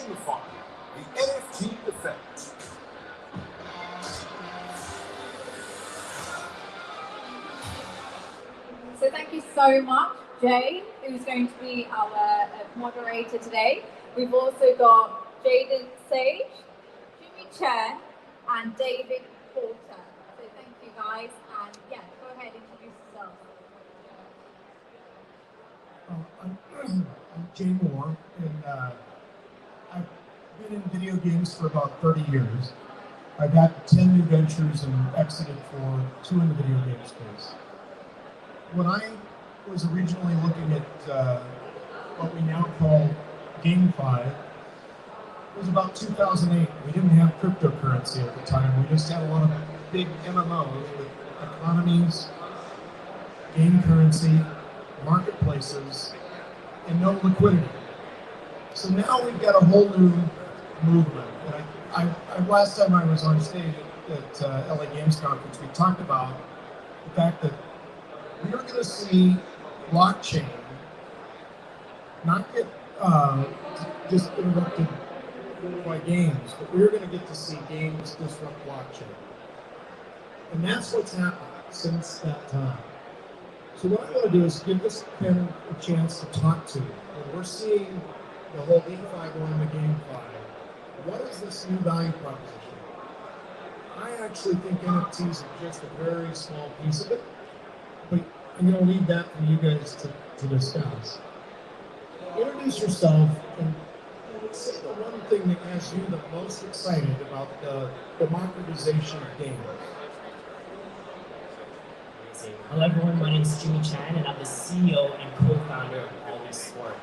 gamify the NFT effect. So thank you so much, Jay, who's going to be our moderator today. We've also got Jaden Sage, Jimmy Chen, and David Porter. So thank you guys, and yeah, go ahead and introduce yourself. I'm Jay Moore, and I've been in video games for about 30 years. I've had 10 new ventures and exited for 2 in the video game space. When I was originally looking at what we now call GameFi, it was about 2008. We didn't have cryptocurrency at the time. We just had a lot of big MMOs with economies, game currency, marketplaces, and no liquidity. So now we've got a whole new movement. And I last time I was on stage at LA Games Conference, we talked about the fact that we are going to see blockchain not get just interrupted by games, but we're going to get to see games disrupt blockchain. And that's what's happened since that time. So what I want to do is give this panel a chance to talk to. And we're seeing the whole DeFi going to GameFi. What is this new value proposition? I actually think NFTs are just a very small piece of it, but I'm going to leave that for you guys to discuss. Introduce yourself and say the one thing that has you the most excited about the democratization of games. Hello everyone, my name is Jimmy Chan and I'm the CEO and co-founder of Always Sport.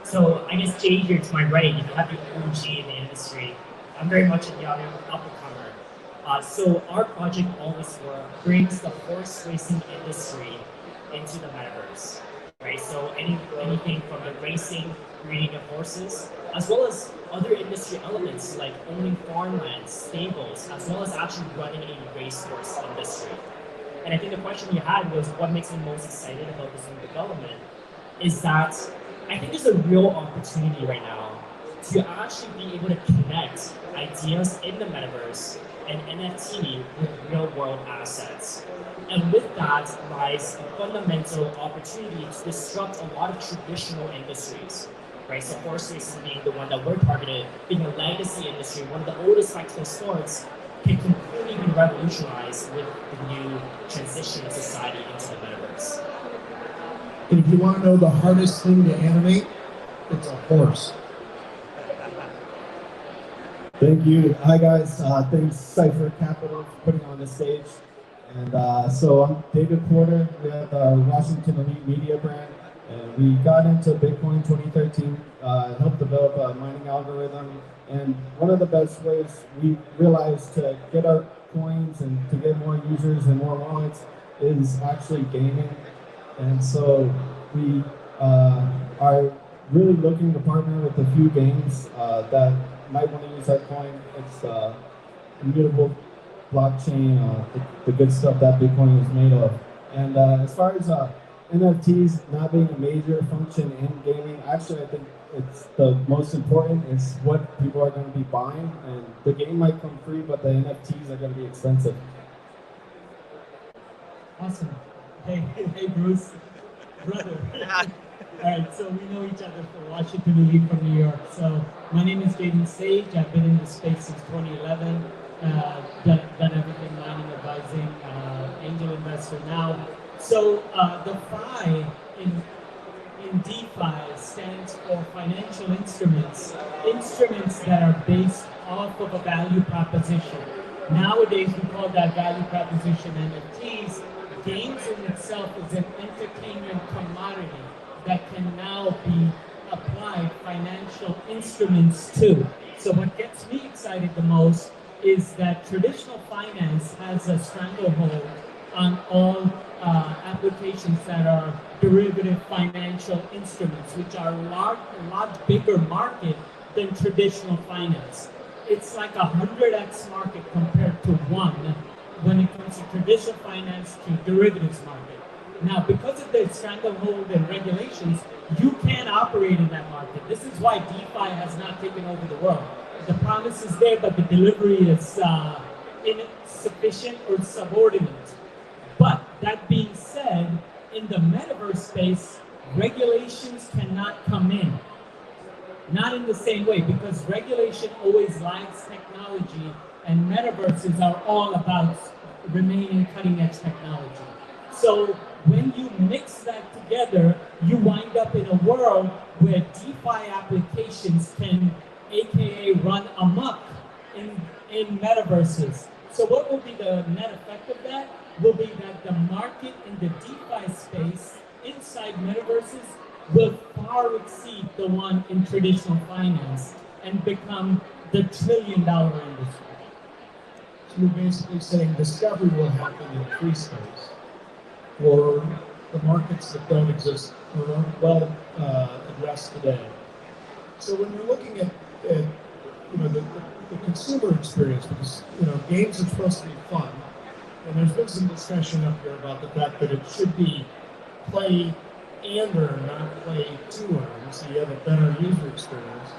So I guess Jay here to my right, you have the OG in the industry. I'm very much a young up-and-comer. So our project Always Sport brings the horse racing industry into the metaverse. Right? So anything from the racing, breeding of horses, as well as other industry elements like owning farmlands, stables, as well as actually running a racehorse industry. And I think the question you had was what makes me most excited about this new development is that I think there's a real opportunity right now to actually be able to connect ideas in the metaverse and NFT with real world assets. And with that lies a fundamental opportunity to disrupt a lot of traditional industries. Right? So horse racing being the one that we're targeted, being a legacy industry, one of the oldest spectacle sports, can completely be revolutionized with the new transition of society into the metaverse. And if you want to know the hardest thing to animate, it's a horse. Thank you. Hi guys, thanks Cypher Capital for putting on the stage. And so I'm David Porter. We have the Washington Elite Media brand. And we got into Bitcoin 2013, helped develop a mining algorithm. And one of the best ways we realized to get our coins and to get more users and more wallets is actually gaming. And so we are really looking to partner with a few games that might want to use our coin. It's immutable blockchain, the good stuff that Bitcoin is made of. And as far as NFTs not being a major function in gaming, actually I think it's the most important is what people are going to be buying. And the game might come free, but the NFTs are going to be expensive. Awesome. Hey Bruce, brother. All right, so we know each other from Washington, Elite from New York. So my name is Jaden Sage. I've been in this space since 2011. Done everything, mining, advising, angel investor now. So the FI in DeFi stands for financial instruments that are based off of a value proposition. Nowadays, we call that value proposition NFTs. Games in itself is an entertainment commodity that can now be applied financial instruments to. So what gets me excited the most is that traditional finance has a stranglehold on all applications that are derivative financial instruments, which are a lot bigger market than traditional finance. It's like a 100x market compared to 1 when it comes to traditional finance to derivatives market. Now, because of the stranglehold and regulations, You can't operate in that market. This is why DeFi has not taken over the world. The promise is there, but the delivery is insufficient or subordinate. But that being said, in the metaverse space, regulations cannot come in. Not in the same way, because regulation always lags technology, and metaverses are all about remaining cutting edge technology. So when you mix that together, you wind up in a world where DeFi applications can, AKA, run amok in metaverses. So what will be the net effect of that? Will be that the market in the DeFi space inside metaverses will far exceed the one in traditional finance and become the $1 trillion industry. So you're basically saying discovery will happen in free space, or the markets that don't exist or aren't well addressed today. So when you're looking at the consumer experience, because games are supposed to be fun, and there's been some discussion up here about the fact that it should be play and earn, not play to earn, so you have a better user experience.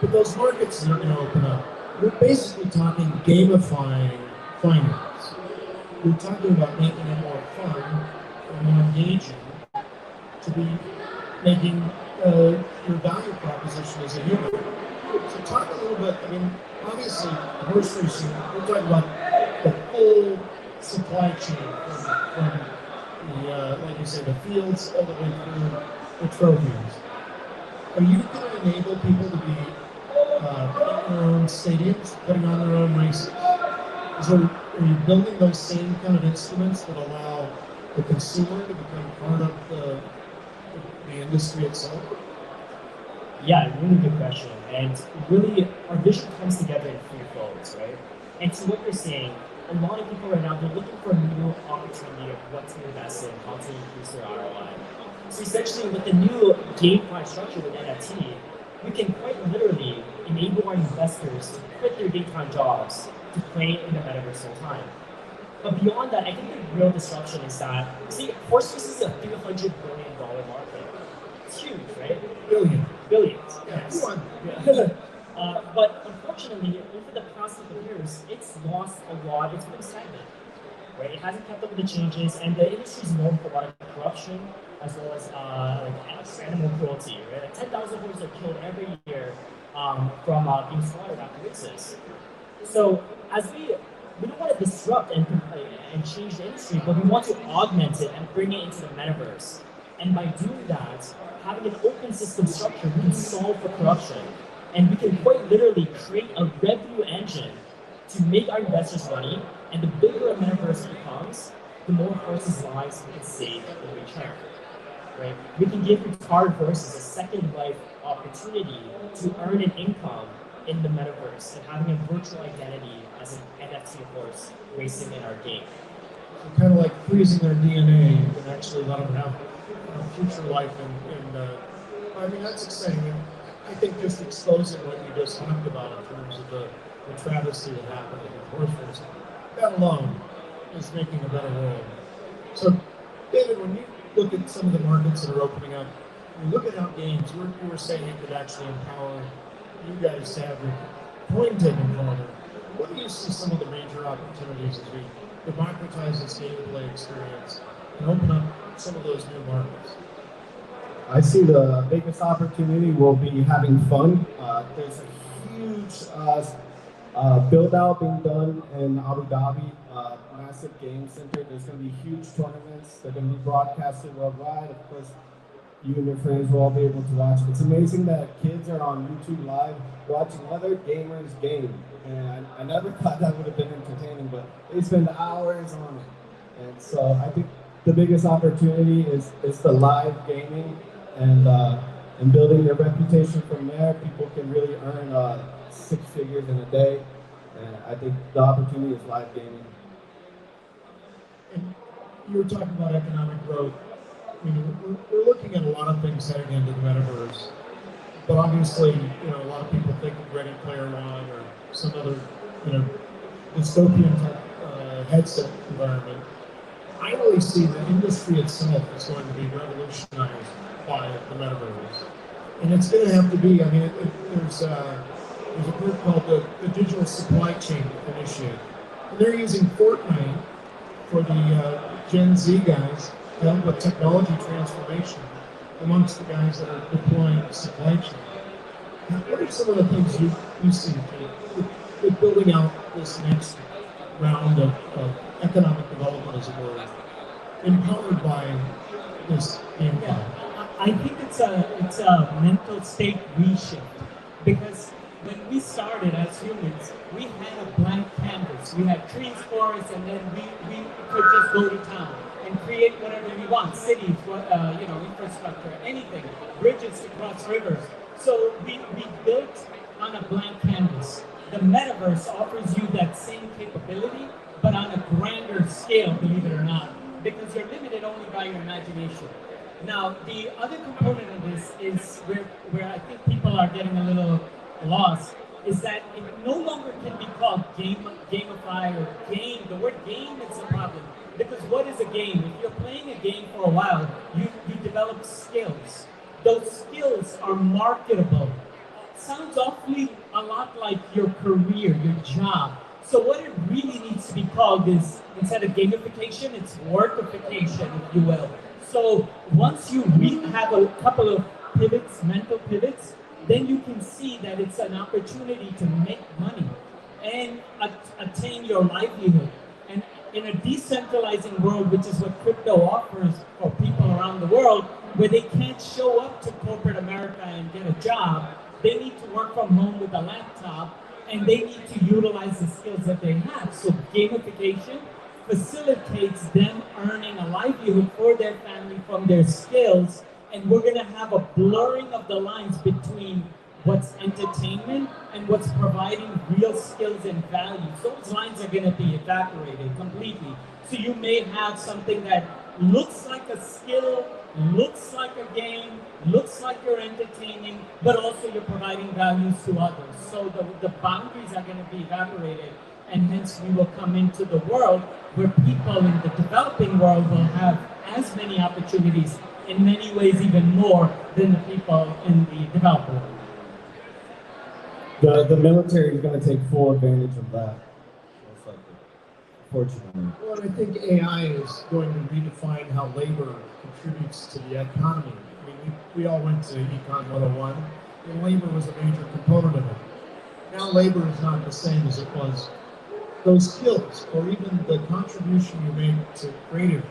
But those markets that are going to open up, we're basically talking gamifying finance. We're talking about making it more fun and more engaging to be making your value proposition as a human. So talk a little bit, obviously, horse racing, we're talking about the full supply chain from the, like you said, the fields all the way through the trophies. Are you going to enable people to be putting their own stadiums, putting on their own races? Are you building those same kind of instruments that allow the consumer to become part of the industry itself? Yeah, really good question. And really, our vision comes together in three folds, right? And to what you're saying, a lot of people right now, they're looking for a new opportunity of what to invest in, how to increase their ROI. So essentially, with the new GameFi structure with NFT, we can quite literally enable our investors to quit their daytime jobs to play in the metaverse full time. But beyond that, I think the real disruption is that, see, horse race is a $300 billion market. It's huge, right? Billions. Yes. Yeah. But unfortunately, over the past couple of years, it's lost a lot. It's been stagnant, right? It hasn't kept up with the changes, and the industry is known for a lot of corruption, as well as animal cruelty, right? Like 10,000 horses are killed every year from being slaughtered after races. So as we don't want to disrupt and change the industry, but we want to augment it and bring it into the metaverse. And by doing that, having an open system structure, we can solve for corruption. And we can quite literally create a revenue engine to make our investors money. And the bigger a metaverse becomes, the more horses' lives we can save in return. Right? We can give retired horses a second life opportunity to earn an income in the metaverse and having a virtual identity as an NFT horse racing in our game. So kind of like freezing their DNA and actually let them have future life that's exciting. And I think just exposing what you just talked about in terms of the travesty that happened in horse racing, that alone is making a better world. So, David, when you look at some of the markets that are opening up, you look at how games, you were saying it could actually empower you guys to have your coin taken further. What do you see some of the major opportunities as we democratize this gameplay experience and open up some of those new markets? I see the biggest opportunity will be having fun. There's a huge build out being done in Abu Dhabi, massive game center. There's going to be huge tournaments. They're going to be broadcasted worldwide. Of course, you and your friends will all be able to watch. It's amazing that kids are on YouTube Live watching other gamers game. And I never thought that would have been entertaining, but they spend hours on it. And so I think the biggest opportunity is the live gaming and building their reputation from there. People can really earn 6 figures in a day. And I think the opportunity is live gaming. And you were talking about economic growth. We're looking at a lot of things heading into the metaverse, but obviously, a lot of people think of Ready Player One or some other, dystopian type headset environment. I really see the industry itself is going to be revolutionized by the metaverse. And it's going to have to be, I mean, there's a group called the Digital Supply Chain Initiative. And they're using Fortnite for the Gen Z guys to help with technology transformation amongst the guys that are deploying the supply chain. Now, what are some of the things you see with building out this next round of economic development, as it were, empowered by this game? I think it's a mental state reshift, because when we started as humans, we had a blank canvas. We had trees, forests, and then we could just go to town and create whatever we want, cities, infrastructure, anything, bridges to cross rivers. So we built on a blank canvas. The metaverse offers you that same capability, but on a grander scale, believe it or not, because you're limited only by your imagination. Now, the other component of this is where I think people are getting a little lost, is that it no longer can be called gamify or game. The word game is a problem, because what is a game? If you're playing a game for a while, you develop skills. Those skills are marketable. It sounds awfully a lot like your career, your job. So what it really needs to be called is, instead of gamification, it's workification, if you will. So once you have a couple of pivots, mental pivots, then you can see that it's an opportunity to make money and attain your livelihood. And in a decentralizing world, which is what crypto offers for people around the world, where they can't show up to corporate America and get a job, they need to work from home with a laptop, and they need to utilize the skills that they have. So gamification facilitates them earning a livelihood for their family from their skills, and we're going to have a blurring of the lines between what's entertainment and what's providing real skills and value. Those lines are going to be evaporated completely. So you may have something that looks like a skill, looks like a game, looks like you're entertaining, but also you're providing values to others. So the boundaries are going to be evaporated, and hence we will come into the world where people in the developing world will have as many opportunities, in many ways even more than the people in the developed world. The military is going to take full advantage of that, most likely, fortunately. Well, and I think AI is going to redefine how labor contributes to the economy. I mean, we all went to Econ 101, and labor was a major component of it. Now labor is not the same as it was. Those skills, or even the contribution you make to creative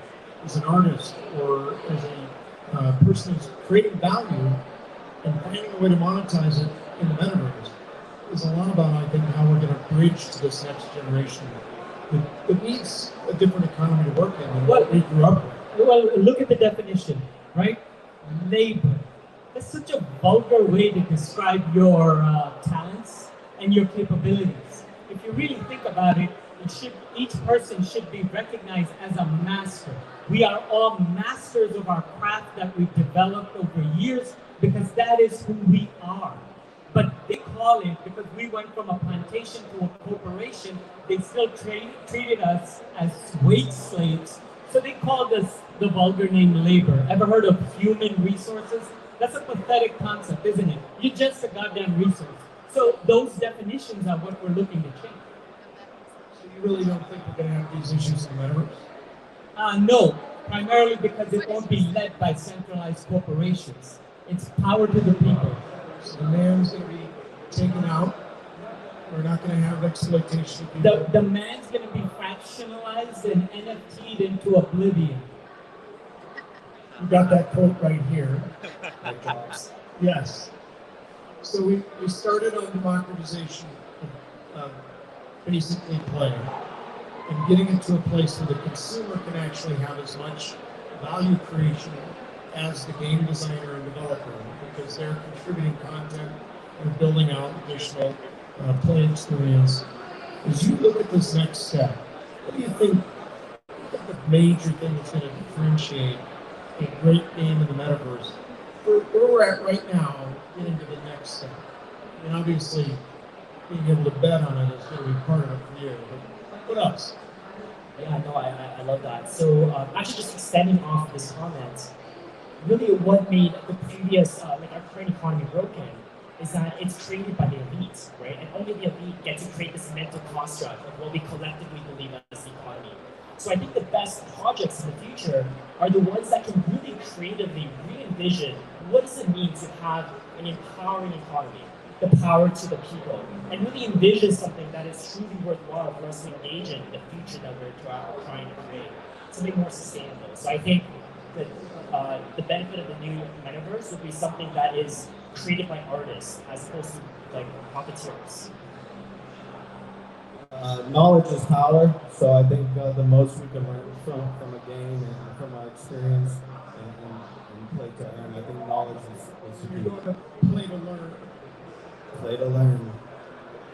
as an artist, or as a person who's creating value and finding a way to monetize it in the metaverse, is a lot about, I think, how we're going to bridge to this next generation that needs a different economy to work in than what we grew up with. Well, look at the definition, right? Labor. That's such a vulgar way to describe your talents and your capabilities. If you really think about it, each person should be recognized as a master. We are all masters of our craft that we've developed over years, because that is who we are. But they call it, because we went from a plantation to a corporation, they still treated us as wage slaves. So they called us the vulgar name labor. Ever heard of human resources? That's a pathetic concept, isn't it? You're just a goddamn resource. So those definitions are what we're looking to change. So you really don't think we're going to have these issues in the metaverse? No, primarily because it won't be led by centralized corporations. It's power to the people. So the man's going to be taken out. We're not going to have exploitation of people. The man's going to be fractionalized and NFT'd into oblivion. You got that quote right here. Yes. So we started on democratization of basically play, and getting it to a place where the consumer can actually have as much value creation as the game designer and developer, because they're contributing content and building out additional play experience. As you look at this next step, what do you think the major thing that's going to differentiate a great game in the metaverse? Where we're at right now, getting to the next step. I mean, obviously, being able to bet on it is going to be part of it for you, but what else? Yeah, no, I love that. So actually just extending off this comment, really what made the previous, like our current economy broken is that it's created by the elite, right? And only the elite get to create this mental construct of what we collectively believe as the economy. So I think the best projects in the future are the ones that can really creatively re-envision what does it mean to have an empowering economy, the power to the people, and really envision something that is truly worthwhile for us to engage in the future that we're trying to create, something more sustainable. So I think that the benefit of the new metaverse would be something that is created by artists as opposed to like puppeteers. Knowledge is power, so I think the most we can learn from a game and from our experience and play to earn. I think knowledge is So the you're key. going to play to learn. Play to learn.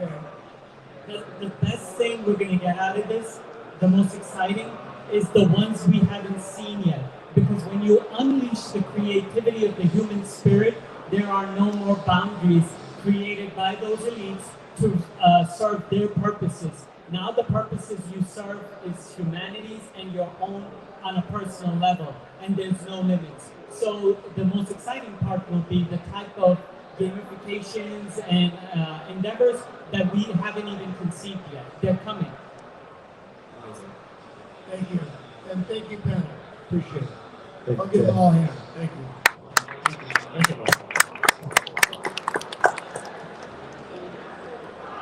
Okay. The best thing we're going to get out of this, the most exciting, is the ones we haven't seen yet. Because when you unleash the creativity of the human spirit, there are no more boundaries created by those elites to serve their purposes. Now the purposes you serve is humanity's and your own on a personal level, and there's no limits. So the most exciting part will be the type of gamifications and endeavors that we haven't even conceived yet. They're coming. Thank you. And thank you, panel. Appreciate it. Thank I'll you. give them all a hand. Thank you.